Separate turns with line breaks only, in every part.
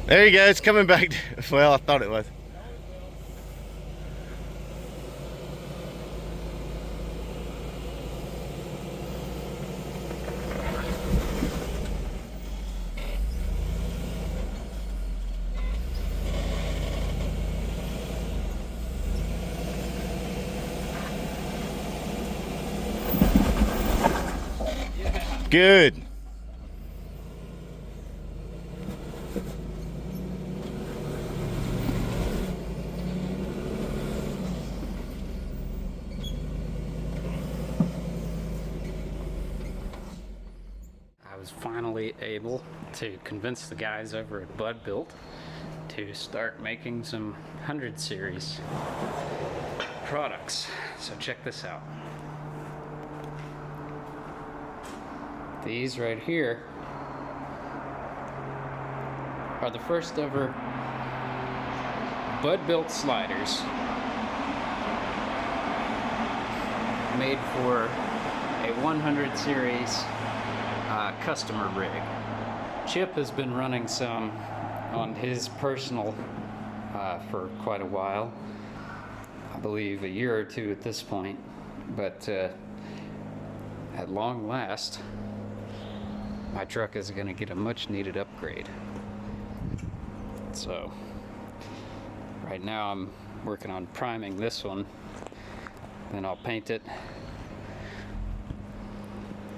There you go, it's coming back. Well, I thought it was. Good.
I was finally able to convince the guys over at BudBuilt to start making some 100 series products. So check this out. These right here are the first ever BudBuilt sliders made for a 100 series customer rig. Chip has been running some on his personal for quite a while, I believe a year or two at this point, but at long last my truck is going to get a much needed upgrade. So right now I'm working on priming this one, then I'll paint it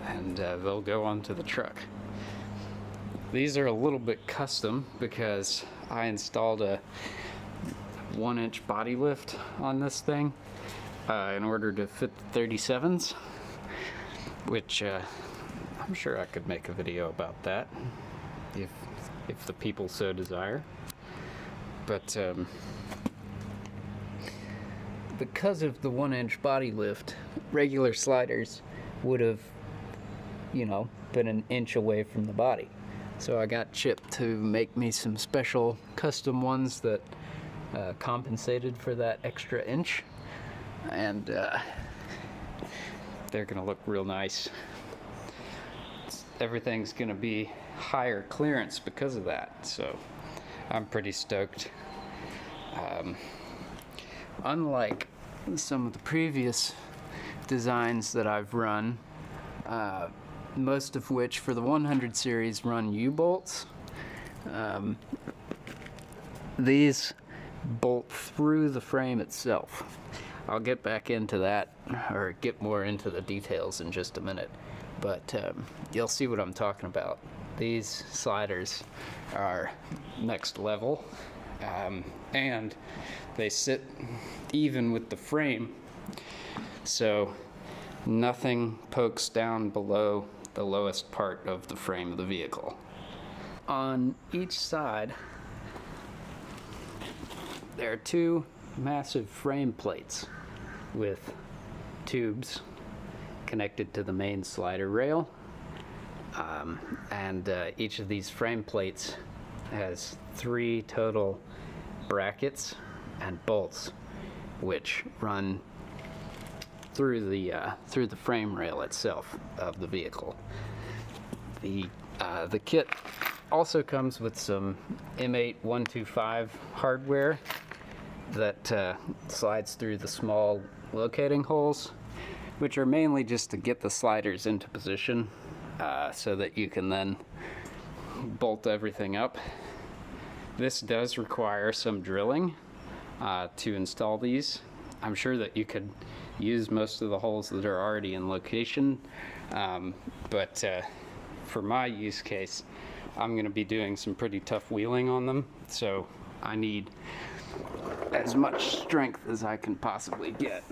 and they'll go onto the truck. These are a little bit custom because I installed a 1-inch body lift on this thing in order to fit the 37s, which I'm sure I could make a video about that if the people so desire. But because of the 1-inch body lift, regular sliders would have, you know, been an inch away from the body. So I got Chip to make me some special custom ones that compensated for that extra inch, and they're gonna look real nice. Everything's gonna be higher clearance because of that, so I'm pretty stoked. Unlike some of the previous designs that I've run, most of which for the 100 series run U-bolts, these bolt through the frame itself. I'll get back into that, or get more into the details in just a minute, but you'll see what I'm talking about. These sliders are next level, and they sit even with the frame, so nothing pokes down below the lowest part of the frame of the vehicle. On each side, there are two massive frame plates with tubes connected to the main slider rail, and each of these frame plates has 3 total brackets and bolts which run through the frame rail itself of the vehicle. The kit also comes with some M8 125 hardware that slides through the small locating holes, which are mainly just to get the sliders into position so that you can then bolt everything up. This does require some drilling to install these. I'm sure that you could use most of the holes that are already in location, but for my use case, I'm going to be doing some pretty tough wheeling on them, so I need as much strength as I can possibly get.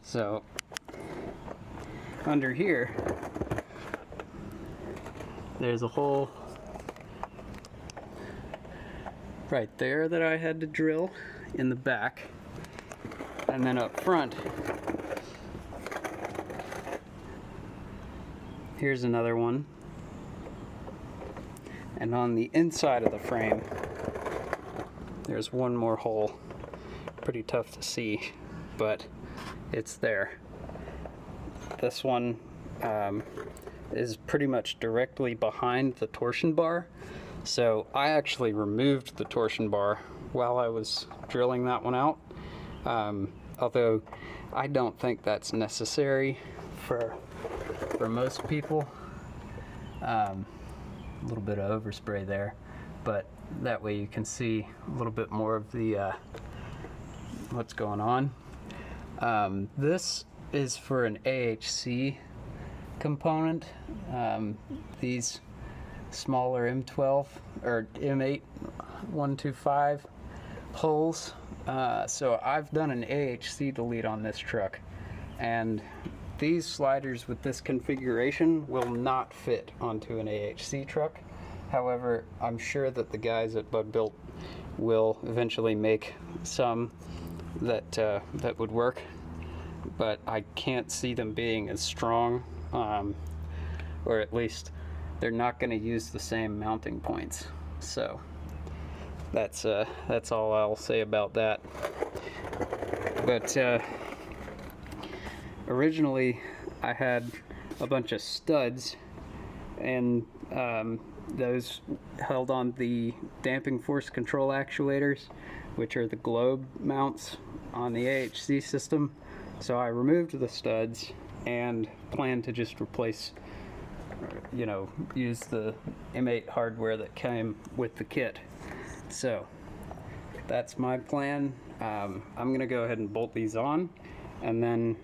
So under here, there's a hole right there that I had to drill in the back, and then up front here's another one, and on the inside of the frame there's one more hole. Pretty tough to see, but it's there. This one is pretty much directly behind the torsion bar. So I actually removed the torsion bar while I was drilling that one out. Although I don't think that's necessary for most people. A little bit of overspray there, but that way you can see a little bit more of the what's going on. This is for an AHC component. These smaller M12 or M8 125 holes. So I've done an AHC delete on this truck, and these sliders with this configuration will not fit onto an AHC truck. However, I'm sure that the guys at BudBuilt will eventually make some that that would work, but I can't see them being as strong, or at least they're not going to use the same mounting points. So that's all I'll say about that. But originally I had a bunch of studs, and those held on the damping force control actuators, which are the globe mounts on the AHC system. So I removed the studs and plan to just replace, use the M8 hardware that came with the kit. So that's my plan. I'm gonna go ahead and bolt these on, and then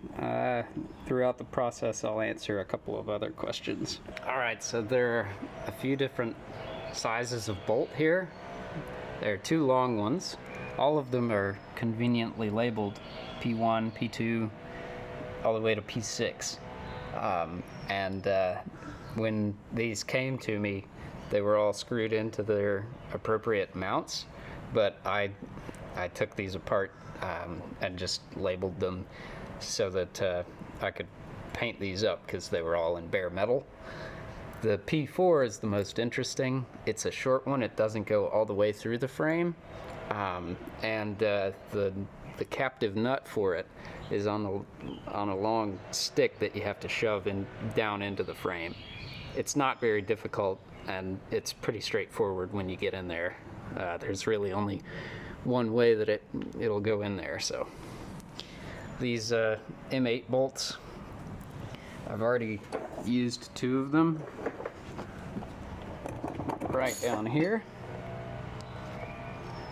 throughout the process I'll answer a couple of other questions. All right, so there are a few different sizes of bolt here. There are two long ones. All of them are conveniently labeled P1, P2, all the way to P6. When these came to me, they were all screwed into their appropriate mounts, but I took these apart and just labeled them so that I could paint these up, because they were all in bare metal. The P4 is the most interesting. It's a short one. It doesn't go all the way through the frame, and the captive nut for it is on a long stick that you have to shove down into the frame. It's not very difficult, and it's pretty straightforward when you get in there. There's really only one way that it'll go in there. So these M8 bolts, I've already used two of them right down here,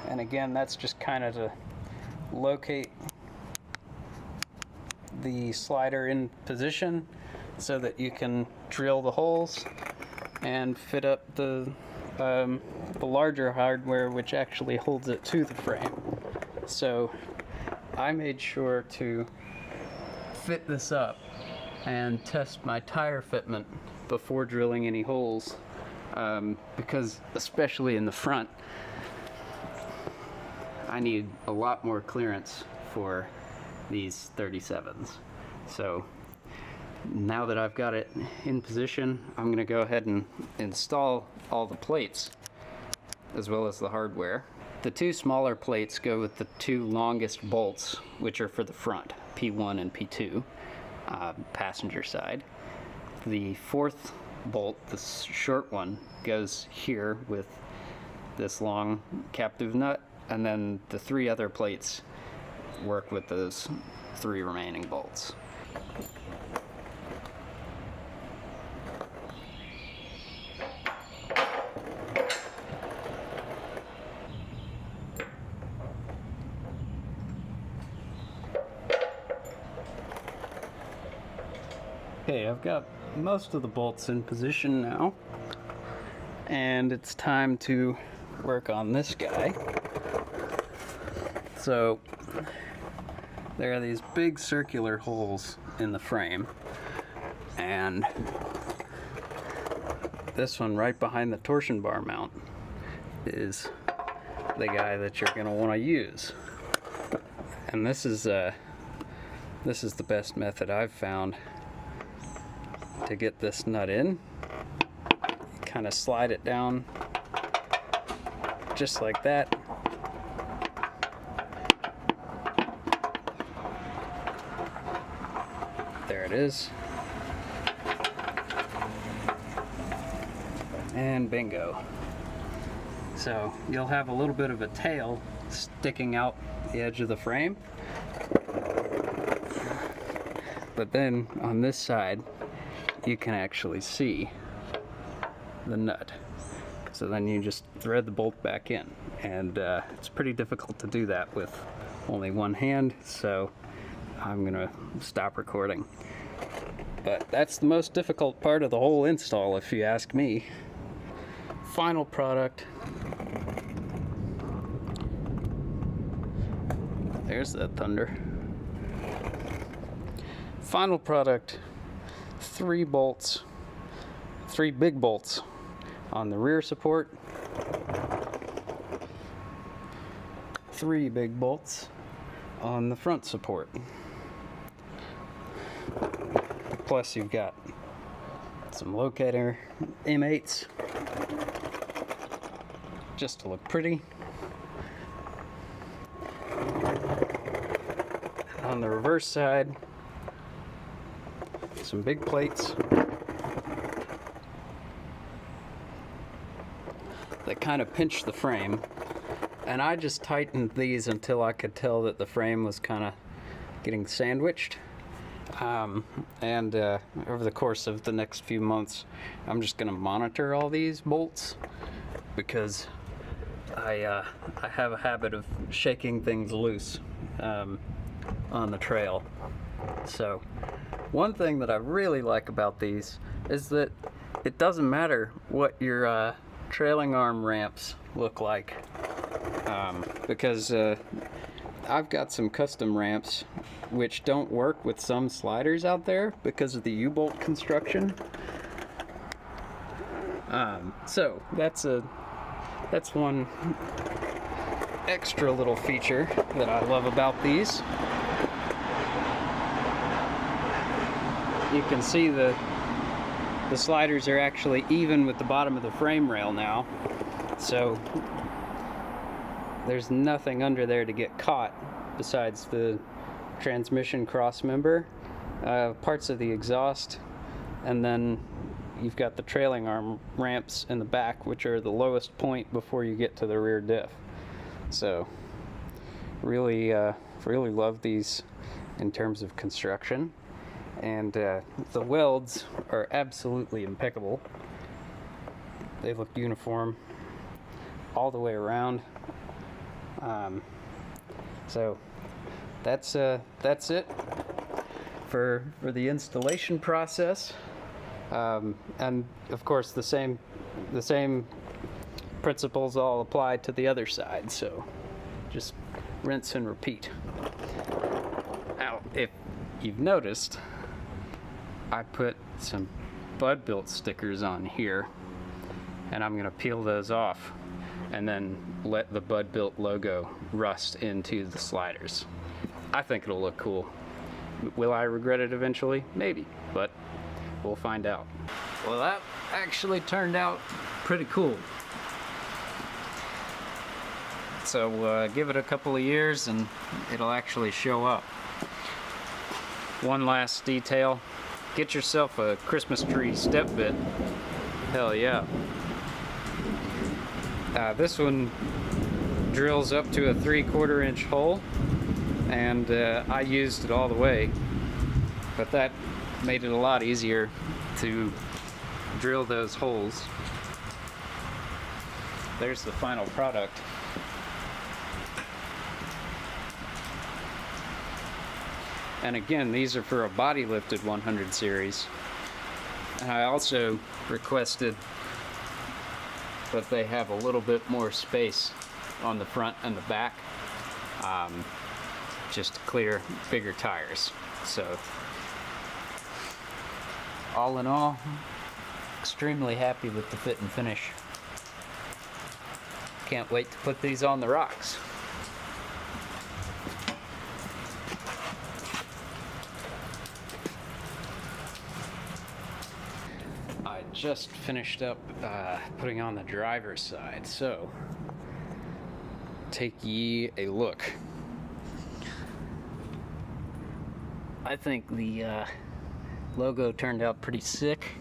and again, that's just kind of to locate the slider in position so that you can drill the holes and fit up the larger hardware, which actually holds it to the frame. So I made sure to fit this up and test my tire fitment before drilling any holes, because especially in the front, I need a lot more clearance for these 37s. So now that I've got it in position, I'm going to go ahead and install all the plates as well as the hardware. The two smaller plates go with the two longest bolts, which are for the front, P1 and P2, passenger side. The fourth bolt, the short one, goes here with this long captive nut, and then the three other plates work with those three remaining bolts. Okay, I've got most of the bolts in position now, and it's time to work on this guy. So there are these big circular holes in the frame, and this one right behind the torsion bar mount is the guy that you're going to want to use. And this is the best method I've found to get this nut in. Kind of slide it down just like that. There it is. and bingo. So you'll have a little bit of a tail sticking out the edge of the frame. But then on this side, you can actually see the nut. So then you just thread the bolt back in. And it's pretty difficult to do that with only one hand, so I'm gonna stop recording. But that's the most difficult part of the whole install, if you ask me. Final product. There's that thunder. Final product, 3 bolts, 3 big bolts on the rear support, 3 big bolts on the front support. Plus you've got some locator M8s just to look pretty. On the reverse side, some big plates that kind of pinch the frame, and I just tightened these until I could tell that the frame was kind of getting sandwiched. Over the course of the next few months, I'm just going to monitor all these bolts, because I have a habit of shaking things loose on the trail. So one thing that I really like about these is that it doesn't matter what your trailing arm ramps look like, because I've got some custom ramps which don't work with some sliders out there because of the U-bolt construction. So that's one extra little feature that I love about these. You can see the sliders are actually even with the bottom of the frame rail now, so there's nothing under there to get caught besides the transmission cross member, parts of the exhaust, and then you've got the trailing arm ramps in the back, which are the lowest point before you get to the rear diff. So really love these in terms of construction. And the welds are absolutely impeccable. They look uniform all the way around. So that's it for the installation process. And of course the same principles all apply to the other side. So just rinse and repeat. Now, if you've noticed, I put some BudBuilt stickers on here, and I'm going to peel those off and then let the BudBuilt logo rust into the sliders. I think it'll look cool. Will I regret it eventually? Maybe, but we'll find out. Well, that actually turned out pretty cool. So give it a couple of years and it'll actually show up. One last detail. Get yourself a Christmas tree step bit. Hell yeah. This one drills up to a 3/4 inch hole, and I used it all the way, but that made it a lot easier to drill those holes. There's the final product. And again, these are for a body lifted 100 series. And I also requested that they have a little bit more space on the front and the back, just to clear bigger tires. So all in all, extremely happy with the fit and finish. Can't wait to put these on the rocks. Just finished up putting on the driver's side, so take ye a look. I think the logo turned out pretty sick.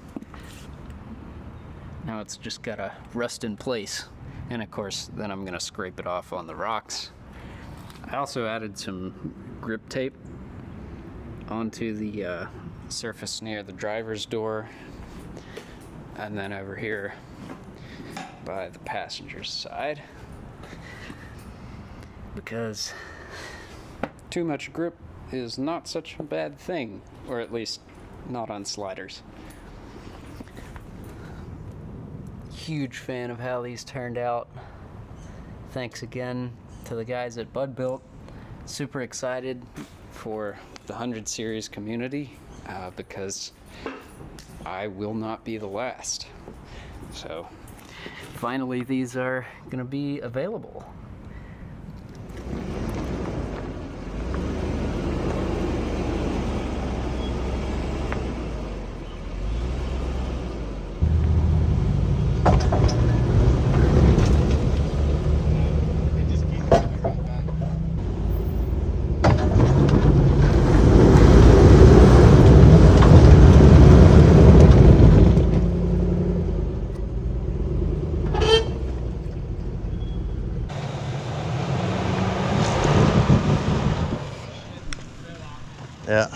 Now it's just gotta rest in place. And of course, then I'm gonna scrape it off on the rocks. I also added some grip tape onto the surface near the driver's door, and then over here by the passenger's side, because too much grip is not such a bad thing, or at least not on sliders. Huge fan of how these turned out. Thanks again to the guys at BudBuilt. Super excited for the 100 series community because I will not be the last. So finally these are gonna be available.
Yeah.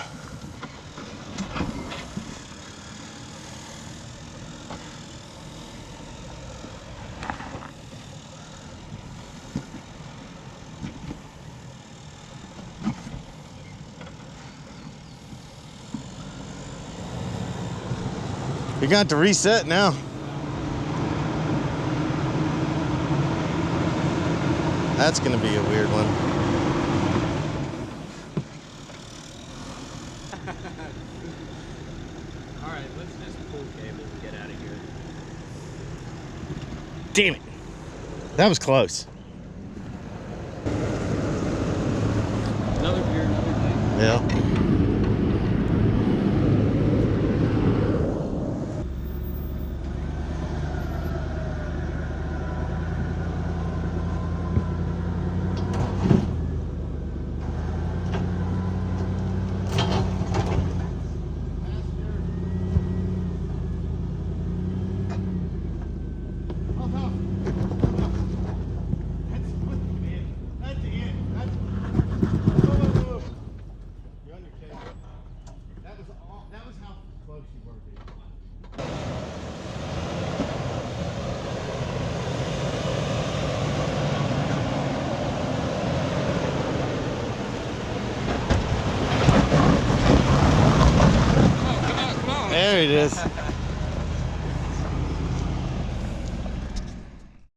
You're gonna have to reset now. That's gonna be a weird one.
Alright, let's just pull cable and get out of here.
Damn it. That was close.
Another beer, another thing.
Yeah. There it is.